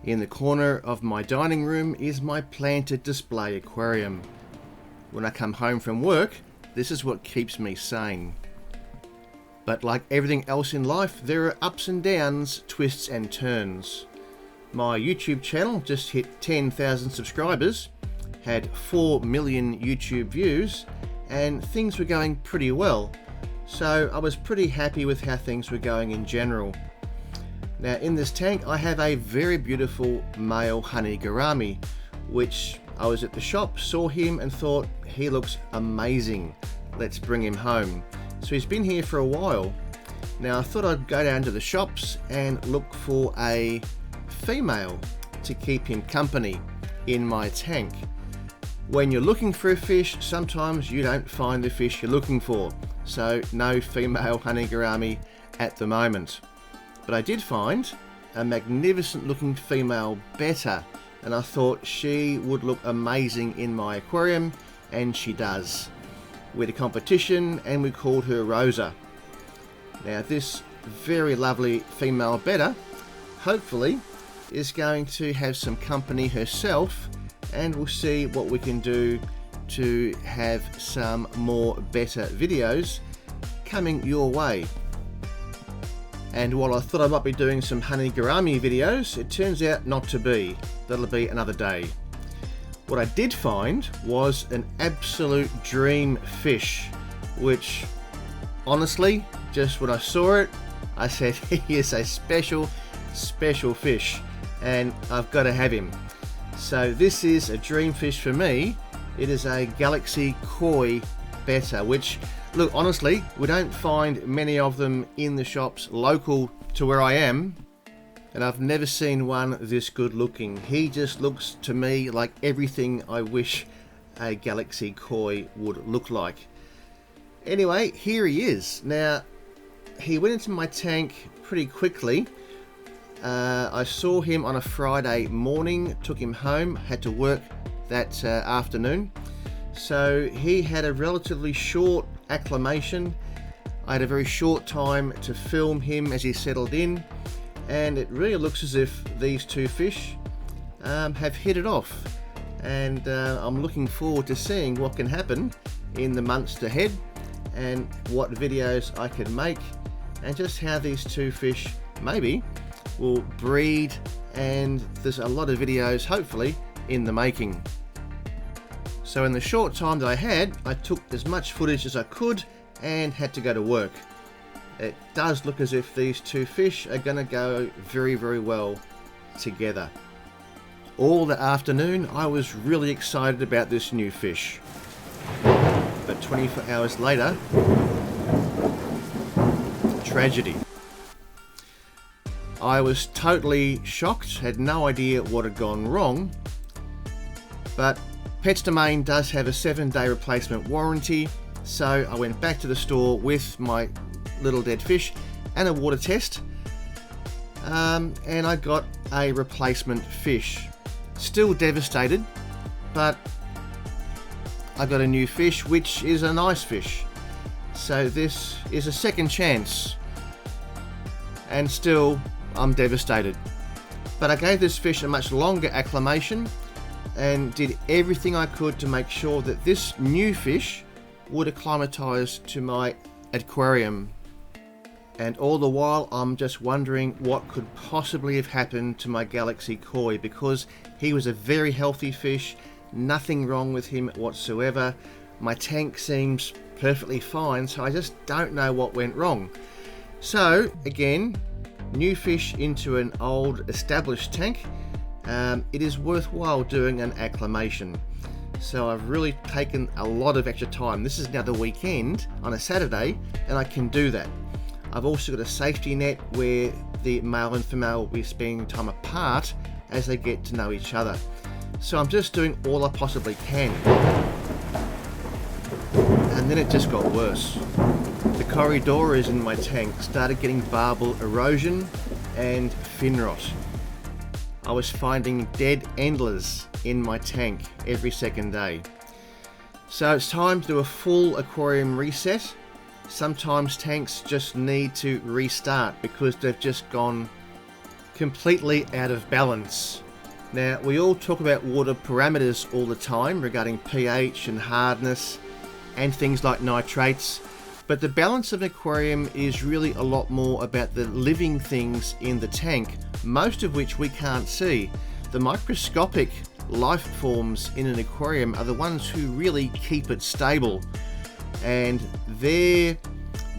In the corner of my dining room is my planted display aquarium. When I come home from work, this is what keeps me sane. But like everything else in life, there are ups and downs, twists and turns. My YouTube channel just hit 10,000 subscribers, had 4 million YouTube views, and things were going pretty well. So I was pretty happy with how things were going in general. Now in this tank I have a very beautiful male honey gourami, which I was at the shop, saw him and thought he looks amazing. Let's bring him home. So he's been here for a while. Now I thought I'd go down to the shops and look for a female to keep him company in my tank. When you're looking for a fish, sometimes you don't find the fish you're looking for. So no female honey gourami at the moment. But I did find a magnificent looking female betta, and I thought she would look amazing in my aquarium, and she does. We had a competition and we called her Rosa. Now this very lovely female betta hopefully is going to have some company herself, and we'll see what we can do to have some more betta videos coming your way. And while I thought I might be doing some honey gourami videos, it turns out not to be. That'll be another day. What I did find was an absolute dream fish, which honestly, just when I saw it, I said he is a special fish and I've got to have him. So this is a dream fish for me. It is a Galaxy Koi betta, which, look, honestly, we don't find many of them in the shops local to where I am, and I've never seen one this good looking. He just looks to me like everything I wish a Galaxy Koi would look like. Anyway, here he is. Now, he went into my tank pretty quickly. I saw him on a Friday morning, took him home, had to work that afternoon. So he had a relatively short acclimation. I had a very short time to film him as he settled in, and it really looks as if these two fish have hit it off, and I'm looking forward to seeing what can happen in the months ahead and what videos I can make, and just how these two fish maybe will breed, and there's a lot of videos hopefully in the making. So in the short time that I had, I took as much footage as I could and had to go to work. It does look as if these two fish are going to go very, very well together. All the afternoon I was really excited about this new fish. But 24 hours later, tragedy. I was totally shocked, had no idea what had gone wrong, but Pets Domain does have a 7-day replacement warranty, so I went back to the store with my little dead fish and a water test, and I got a replacement fish. Still devastated, but I got a new fish, which is a nice fish. So this is a second chance, and still I'm devastated. But I gave this fish a much longer acclimation and did everything I could to make sure that this new fish would acclimatise to my aquarium. And all the while I'm just wondering what could possibly have happened to my Galaxy Koi, because he was a very healthy fish, nothing wrong with him whatsoever. My tank seems perfectly fine, so I just don't know what went wrong. So again, new fish into an old established tank. It is worthwhile doing an acclimation. So I've really taken a lot of extra time. This is now the weekend on a Saturday, and I can do that. I've also got a safety net where the male and female will be spending time apart as they get to know each other. So I'm just doing all I possibly can. And then it just got worse. The corridors in my tank started getting barbel erosion and fin rot. I was finding dead endlers in my tank every second day. So it's time to do a full aquarium reset. Sometimes tanks just need to restart because they've just gone completely out of balance. Now, we all talk about water parameters all the time regarding pH and hardness and things like nitrates, but the balance of an aquarium is really a lot more about the living things in the tank, most of which we can't see. The microscopic life forms in an aquarium are the ones who really keep it stable, and their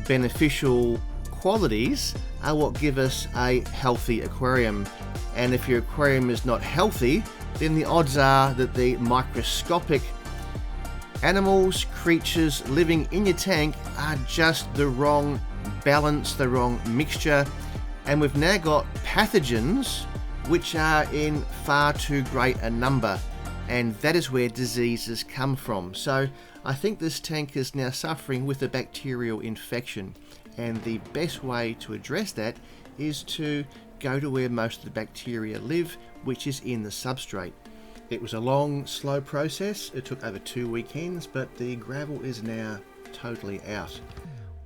beneficial qualities are what give us a healthy aquarium. And if your aquarium is not healthy, then the odds are that the microscopic animals, creatures living in your tank are just the wrong balance, the wrong mixture, and we've now got pathogens which are in far too great a number, and that is where diseases come from. So I think this tank is now suffering with a bacterial infection, and the best way to address that is to go to where most of the bacteria live, which is in the substrate. It was a long, slow process. It took over 2 weekends, but the gravel is now totally out.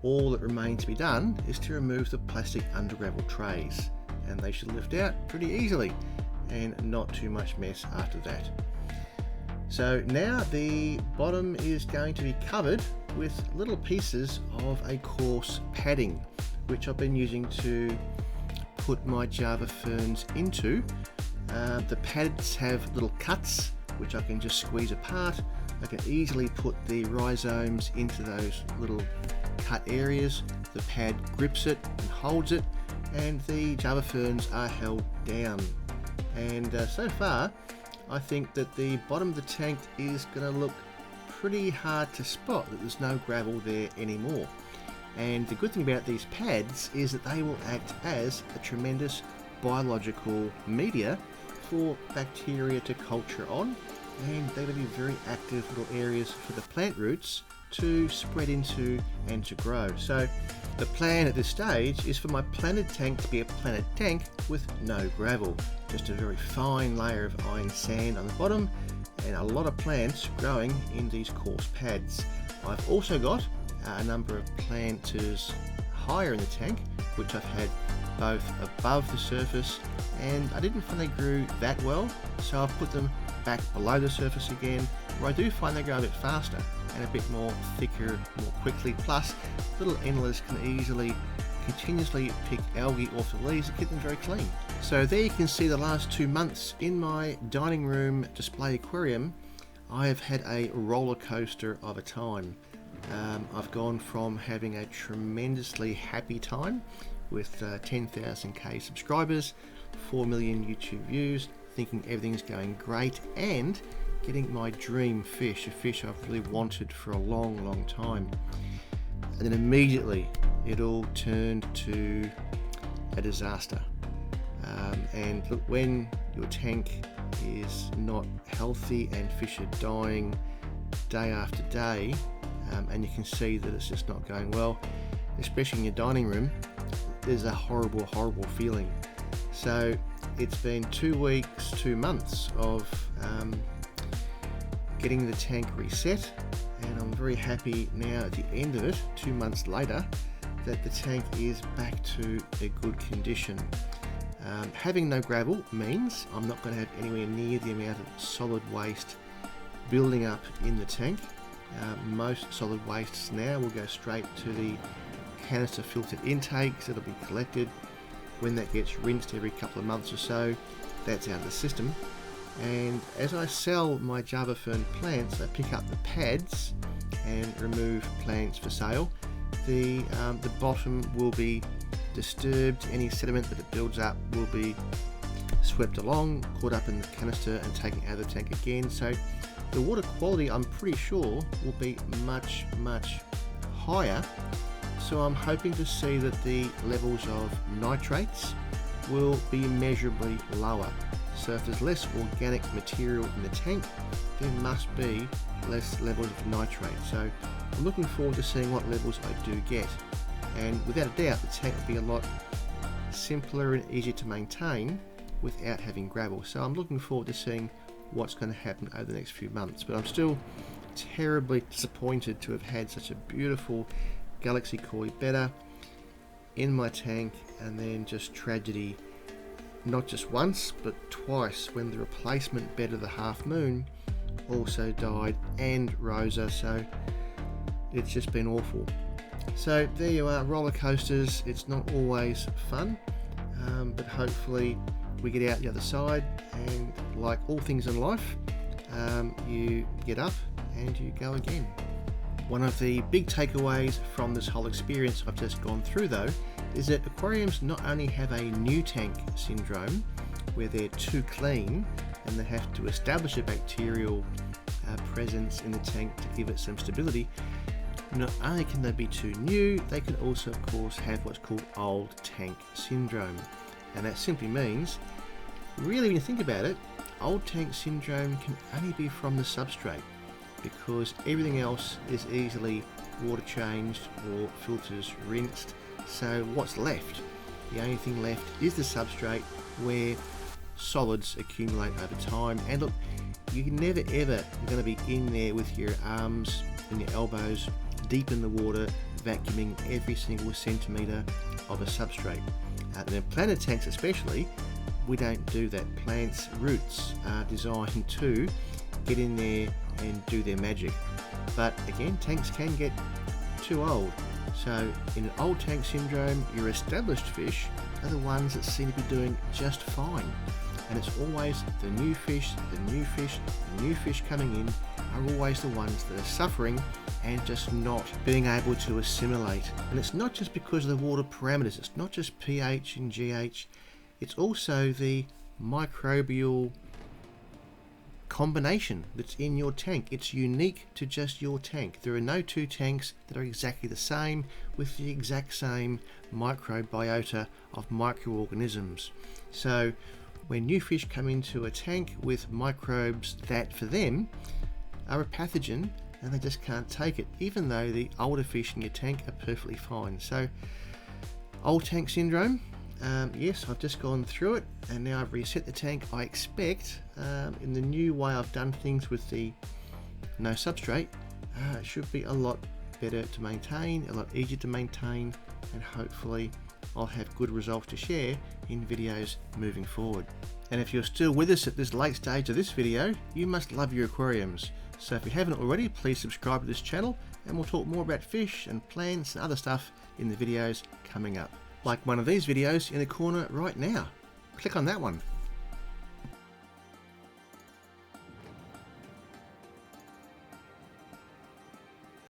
All that remains to be done is to remove the plastic under gravel trays, and they should lift out pretty easily and not too much mess after that. So now the bottom is going to be covered with little pieces of a coarse padding, which I've been using to put my Java ferns into. The pads have little cuts which I can just squeeze apart. I can easily put the rhizomes into those little cut areas. The pad grips it and holds it, and the Java ferns are held down. And so far I think that the bottom of the tank is going to look pretty hard to spot, that there's no gravel there anymore. And the good thing about these pads is that they will act as a tremendous biological media for bacteria to culture on, and they're going to be very active little areas for the plant roots to spread into and to grow. So the plan at this stage is for my planted tank to be a planted tank with no gravel, just a very fine layer of iron sand on the bottom and a lot of plants growing in these coarse pads. I've also got a number of planters higher in the tank, which I've had both above the surface, and I didn't find they grew that well, so I've put them back below the surface again, where I do find they grow a bit faster and a bit more thicker, more quickly. Plus, little endlers can easily continuously pick algae off the leaves and keep them very clean. So there you can see the last 2 months in my dining room display aquarium. I have had a roller coaster of a time. I've gone from having a tremendously happy time with 10,000k subscribers, 4 million YouTube views, thinking everything's going great, and getting my dream fish, a fish I've really wanted for a long time. And then immediately it all turned to a disaster. And look, when your tank is not healthy and fish are dying day after day, and you can see that it's just not going well, especially in your dining room, there's a horrible feeling. So it's been 2 weeks, 2 months of getting the tank reset, and I'm very happy now at the end of it, 2 months later, that the tank is back to a good condition. Having no gravel means I'm not going to have anywhere near the amount of solid waste building up in the tank. Most solid wastes now will go straight to the canister filtered intakes that'll be collected. When that gets rinsed every couple of months or so, that's out of the system. And as I sell my Java fern plants, I pick up the pads and remove plants for sale. The bottom will be disturbed. Any sediment that it builds up will be swept along, caught up in the canister and taken out of the tank again. So the water quality, I'm pretty sure, will be much higher. So I'm hoping to see that the levels of nitrates will be measurably lower. So if there's less organic material in the tank, there must be less levels of nitrate. So I'm looking forward to seeing what levels I do get. And without a doubt, the tank will be a lot simpler and easier to maintain without having gravel. So I'm looking forward to seeing what's going to happen over the next few months. But I'm still terribly disappointed to have had such a beautiful Galaxy Koi betta in my tank, and then just tragedy not just once but twice, when the replacement bed of the Half Moon also died, and Rosa, so it's just been awful. So there you are, roller coasters. It's not always fun, but hopefully we get out the other side, and like all things in life, you get up and you go again. One of the big takeaways from this whole experience I've just gone through though is that aquariums not only have a new tank syndrome, where they're too clean and they have to establish a bacterial presence in the tank to give it some stability. Not only can they be too new, they can also of course have what's called old tank syndrome, and that simply means, really when you think about it, old tank syndrome can only be from the substrate, because everything else is easily water changed or filters rinsed. So what's left? The only thing left is the substrate, where solids accumulate over time. And look, you're never ever going to be in there with your arms and your elbows deep in the water vacuuming every single centimetre of a substrate. And in planted tanks especially, we don't do that. Plants' roots are designed to get in there and do their magic. But again, tanks can get too old. So in an old tank syndrome, your established fish are the ones that seem to be doing just fine. And it's always the new fish, the new fish, the new fish coming in are always the ones that are suffering and just not being able to assimilate. And it's not just because of the water parameters, it's not just pH and GH, it's also the microbial combination that's in your tank. It's unique to just your tank. There are no two tanks that are exactly the same with the exact same microbiota of microorganisms. So when new fish come into a tank with microbes that for them are a pathogen, and they just can't take it, even though the older fish in your tank are perfectly fine. So old tank syndrome, yes, I've just gone through it, and now I've reset the tank. I expect in the new way I've done things with the no substrate, it should be a lot better to maintain, a lot easier to maintain, and hopefully I'll have good results to share in videos moving forward. And if you're still with us at this late stage of this video, you must love your aquariums. So if you haven't already, please subscribe to this channel, and we'll talk more about fish and plants and other stuff in the videos coming up. Like one of these videos in the corner right now. Click on that one.